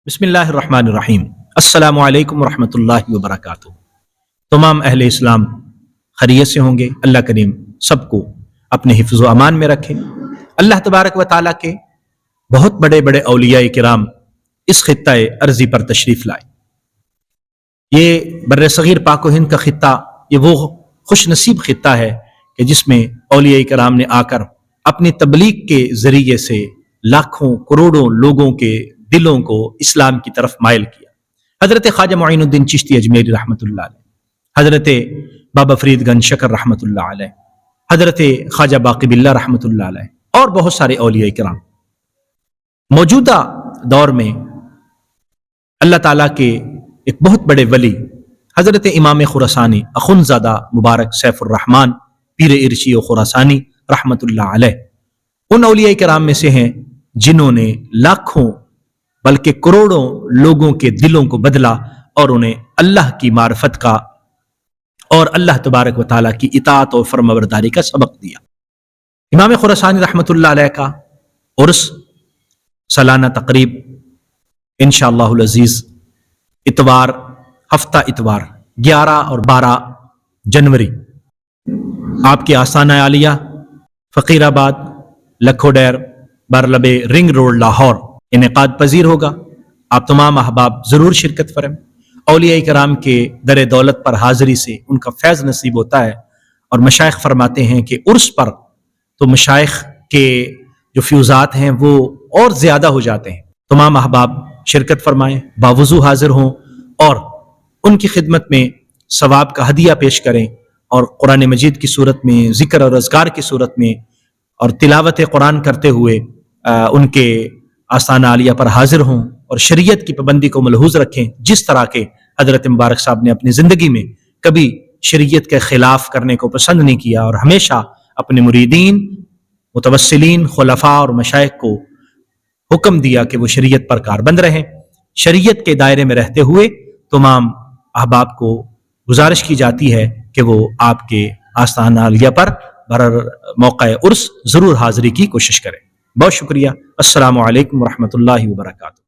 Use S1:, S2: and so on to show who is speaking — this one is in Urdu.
S1: بسم اللہ الرحمن الرحیم۔ السلام علیکم ورحمۃ اللہ وبرکاتہ۔ تمام اہل اسلام خیریت سے ہوں گے۔ اللہ کریم سب کو اپنے حفظ و امان میں رکھے۔ اللہ تبارک و تعالیٰ کے بہت بڑے بڑے اولیاء کرام اس خطہ ارضی پر تشریف لائے۔ یہ بر صغیر پاک و ہند کا خطہ یہ وہ خوش نصیب خطہ ہے کہ جس میں اولیاء کرام نے آ کر اپنی تبلیغ کے ذریعے سے لاکھوں کروڑوں لوگوں کے دلوں کو اسلام کی طرف مائل کیا۔ حضرت خواجہ معین الدین چشتی اجمیری رحمۃ اللہ علیہ، حضرت بابا فرید گنج شکر رحمۃ اللہ علیہ، حضرت خواجہ باقی باللہ رحمۃ اللہ علیہ اور بہت سارے اولیاء کرام۔ موجودہ دور میں اللہ تعالیٰ کے ایک بہت بڑے ولی حضرت امام خراسانی اخندزادہ مبارک سیف الرحمن پیر ارشی و خراسانی رحمۃ اللہ علیہ ان اولیاء کرام میں سے ہیں جنہوں نے لاکھوں بلکہ کروڑوں لوگوں کے دلوں کو بدلا اور انہیں اللہ کی معرفت کا اور اللہ تبارک و تعالیٰ کی اطاعت اور فرمانبرداری کا سبق دیا۔ امام خراسانی رحمۃ اللہ علیہ کا عرس سالانہ تقریب انشاءاللہ العزیز اتوار ہفتہ اتوار 11 اور 12 جنوری آپ کے آستانہ عالیہ فقیر آباد لکھو ڈیر بارلب رنگ روڈ لاہور انعقاد پذیر ہوگا۔ آپ تمام احباب ضرور شرکت فرمائیں۔ اولیاء کرام کے در دولت پر حاضری سے ان کا فیض نصیب ہوتا ہے، اور مشائخ فرماتے ہیں کہ عرس پر تو مشائخ کے جو فیوزات ہیں وہ اور زیادہ ہو جاتے ہیں۔ تمام احباب شرکت فرمائیں، باوضو حاضر ہوں اور ان کی خدمت میں ثواب کا ہدیہ پیش کریں، اور قرآن مجید کی صورت میں، ذکر اور اذکار کی صورت میں اور تلاوت قرآن کرتے ہوئے ان کے آستانہ عالیہ پر حاضر ہوں اور شریعت کی پابندی کو ملحوظ رکھیں، جس طرح کے حضرت مبارک صاحب نے اپنی زندگی میں کبھی شریعت کے خلاف کرنے کو پسند نہیں کیا، اور ہمیشہ اپنے مریدین، متوسلین، خلفاء اور مشائخ کو حکم دیا کہ وہ شریعت پر کاربند رہیں۔ شریعت کے دائرے میں رہتے ہوئے تمام احباب کو گزارش کی جاتی ہے کہ وہ آپ کے آستانہ عالیہ پر موقع عرس ضرور حاضری کی کوشش کریں۔ بہت شکریہ۔ السلام علیکم ورحمۃ اللہ وبرکاتہ۔